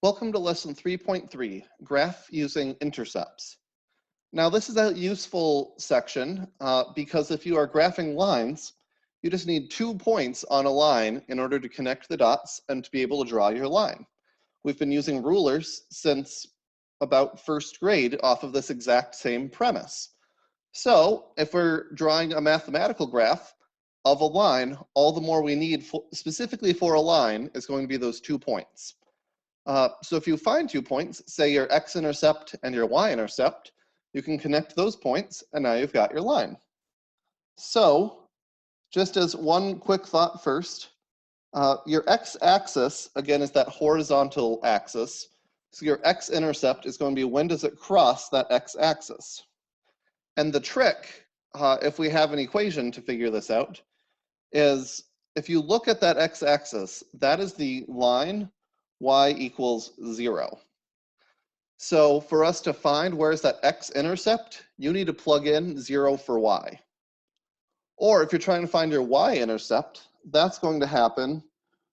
Welcome to lesson 3.3, graph using intercepts. Now this is a useful section because if you are graphing lines, you just need 2 points on a line in order to connect the dots and to be able to draw your line. We've been using rulers since about first grade off of this exact same premise. So if we're drawing a mathematical graph of a line, all the more we need specifically for a line is going to be those 2 points. So if you find 2 points, say your X-intercept and your Y-intercept, you can connect those points and now you've got your line. So just as one quick thought first, your X-axis, again, is that horizontal axis. So your X-intercept is going to be when does it cross that X-axis. And the trick, if we have an equation to figure this out, is if you look at that X-axis, that is the line y equals 0. So for us to find where's that X-intercept, you need to plug in 0 for y. Or if you're trying to find your Y-intercept, that's going to happen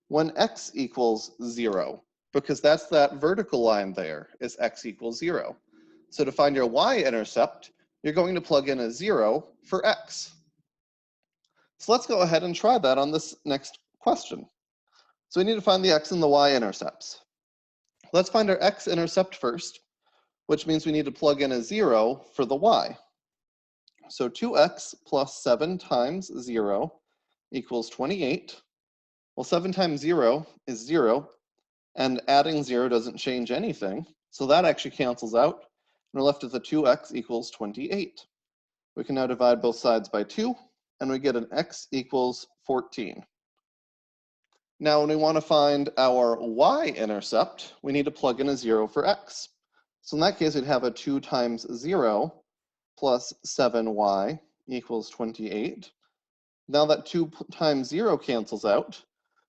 when x equals 0, because that's that vertical line there is x equals 0. So to find your Y-intercept, you're going to plug in a 0 for x. So let's go ahead and try that on this next question. So we need to find the x and the Y-intercepts. Let's find our X-intercept first, which means we need to plug in a 0 for the y. So 2x plus 7 times 0 equals 28. Well, 7 times 0 is 0, and adding 0 doesn't change anything. So that actually cancels out, and we're left with a 2x equals 28. We can now divide both sides by 2, and we get an x equals 14. Now, when we want to find our Y-intercept, we need to plug in a 0 for x. So in that case, we'd have a 2 times 0 plus 7y equals 28. Now that 2 times 0 cancels out,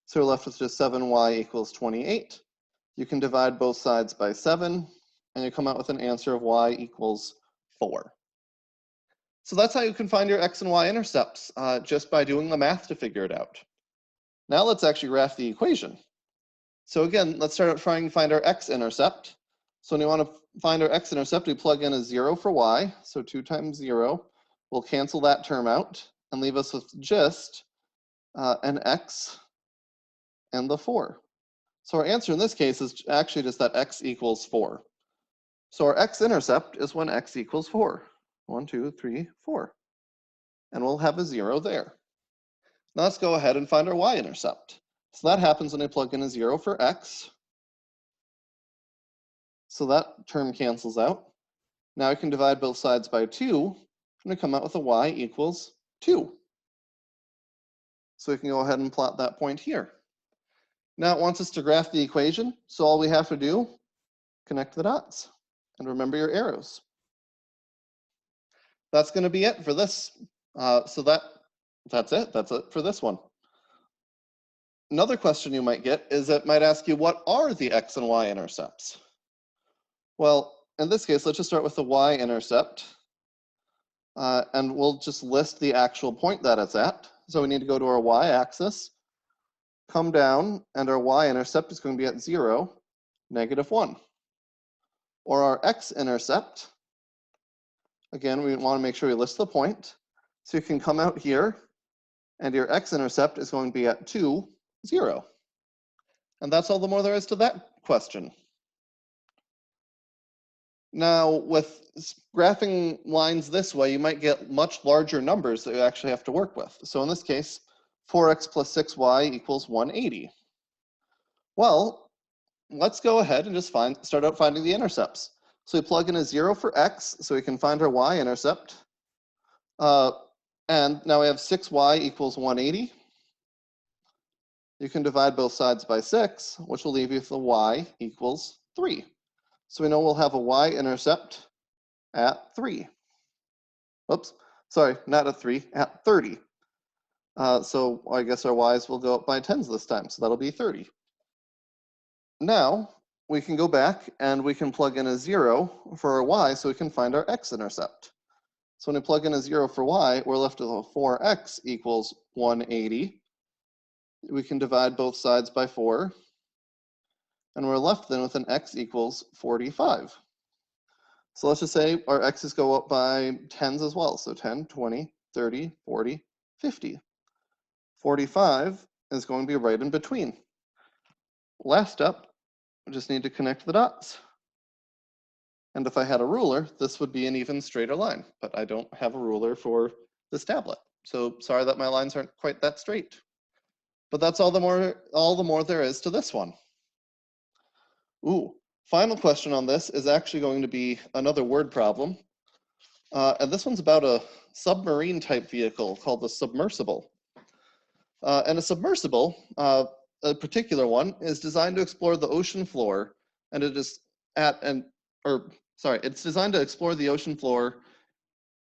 so we're left with just 7y equals 28. You can divide both sides by 7, and you come out with an answer of y equals 4. So that's how you can find your x and y-intercepts, just by doing the math to figure it out. Now let's actually graph the equation. So again, let's start out trying to find our X-intercept. So when you want to find our X-intercept, we plug in a 0 for y. So 2 times 0 will cancel that term out and leave us with just an x and the 4. So our answer in this case is actually just that x equals 4. So our X-intercept is when x equals 4. 1, 2, 3, 4. And we'll have a 0 there. Now let's go ahead and find our Y-intercept. So that happens when I plug in a 0 for x. So that term cancels out. Now I can divide both sides by 2, and we come out with a y equals 2. So we can go ahead and plot that point here. Now it wants us to graph the equation, so all we have to do, connect the dots, and remember your arrows. That's going to be it for this. That's it for this one. Another question you might get is it might ask you, what are the x and y-intercepts? Well, in this case, let's just start with the y-intercept. And we'll just list the actual point that it's at. So we need to go to our y-axis, come down, and our y-intercept is going to be at 0, -1. Or our x-intercept, again, we want to make sure we list the point. So you can come out here, and your x-intercept is going to be at 2, 0. And that's all the more there is to that question. Now, with graphing lines this way, you might get much larger numbers that you actually have to work with. So in this case, 4x plus 6y equals 180. Well, let's go ahead and just start out finding the intercepts. So we plug in a 0 for x, so we can find our y-intercept. And now we have 6y equals 180. You can divide both sides by 6, which will leave you with a y equals 3. So we know we'll have a y-intercept at 3. Oops, sorry, not at 3, at 30. So I guess our y's will go up by 10s this time, so that'll be 30. Now, we can go back and we can plug in a 0 for our y so we can find our x-intercept. So when we plug in a 0 for y, we're left with a 4x equals 180. We can divide both sides by 4. And we're left then with an x equals 45. So let's just say our x's go up by tens as well. So 10, 20, 30, 40, 50. 45 is going to be right in between. Last step, we just need to connect the dots. And if I had a ruler, this would be an even straighter line, but I don't have a ruler for this tablet. So sorry that my lines aren't quite that straight. But that's all the more there is to this one. Ooh, final question on this is actually going to be another word problem. And this one's about a submarine type vehicle called the submersible. And a submersible, a particular one, is designed to explore the ocean floor, and it's designed to explore the ocean floor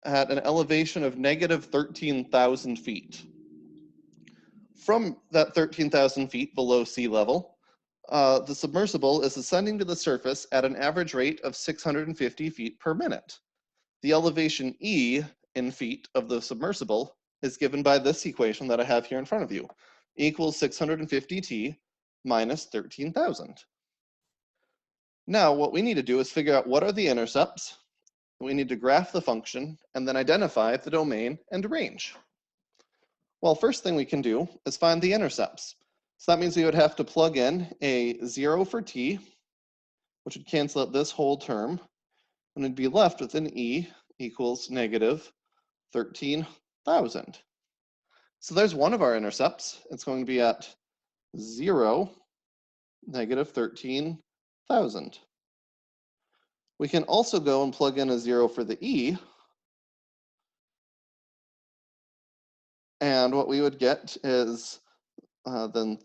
at an elevation of negative 13,000 feet. From that 13,000 feet below sea level, the submersible is ascending to the surface at an average rate of 650 feet per minute. The elevation E in feet of the submersible is given by this equation that I have here in front of you, equals 650t minus 13,000. Now, what we need to do is figure out what are the intercepts. We need to graph the function and then identify the domain and range. Well, first thing we can do is find the intercepts. So that means we would have to plug in a 0 for t, which would cancel out this whole term, and we'd be left with an e equals negative 13,000. So there's one of our intercepts. It's going to be at 0, negative 13,000. We can also go and plug in a 0 for the e, and what we would get is then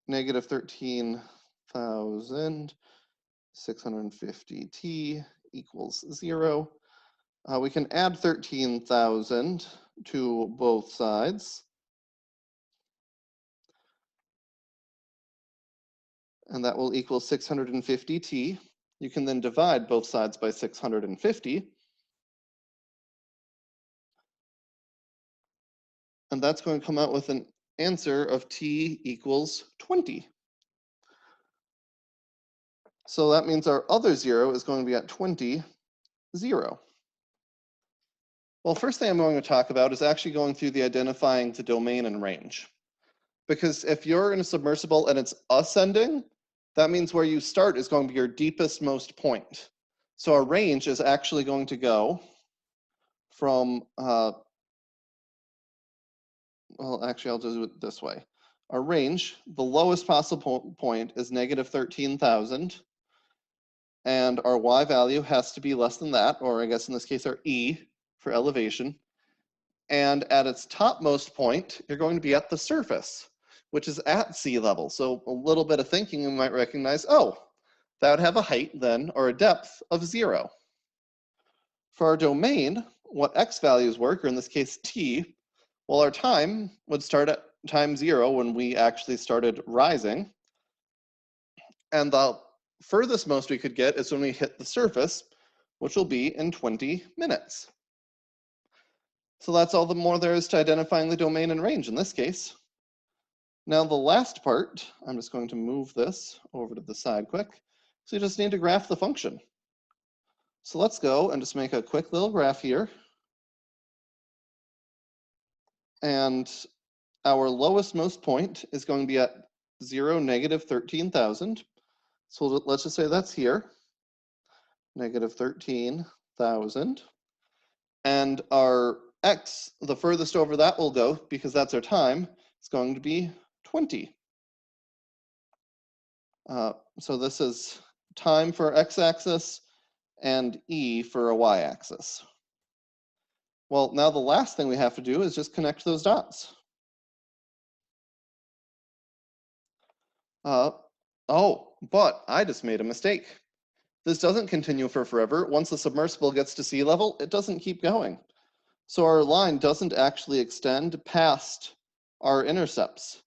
negative 13,650t equals 0. We can add 13,000 to both sides. And that will equal 650t. You can then divide both sides by 650. And that's going to come out with an answer of t equals 20. So that means our other 0 is going to be at 20, 0. Well, first thing I'm going to talk about is actually going through the identifying the domain and range. Because if you're in a submersible and it's ascending, that means where you start is going to be your deepest most point. So our range is actually going to go from, well, actually I'll do it this way. Our range, the lowest possible point is negative 13,000. And our y value has to be less than that, or I guess in this case our e for elevation. And at its topmost point, you're going to be at the surface, which is at sea level. So a little bit of thinking, you might recognize, oh, that would have a height then, or a depth of 0. For our domain, what x values work, or in this case t, well, our time would start at time 0 when we actually started rising. And the furthest most we could get is when we hit the surface, which will be in 20 minutes. So that's all the more there is to identifying the domain and range in this case. Now the last part, I'm just going to move this over to the side quick. So you just need to graph the function. So let's go and just make a quick little graph here. And our lowest most point is going to be at 0, negative 13,000. So let's just say that's here, negative 13,000. And our x, the furthest over that will go, because that's our time, it's going to be 20. So this is time for x-axis and e for a y-axis. Well, now the last thing we have to do is just connect those dots. Oh, but I just made a mistake. This doesn't continue for forever. Once the submersible gets to sea level, it doesn't keep going. So our line doesn't actually extend past our intercepts.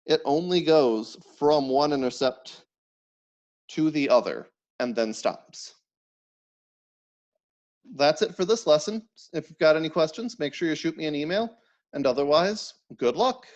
It only goes from one intercept to the other and then stops. That's it for this lesson. If you've got any questions, make sure you shoot me an email, and otherwise, good luck.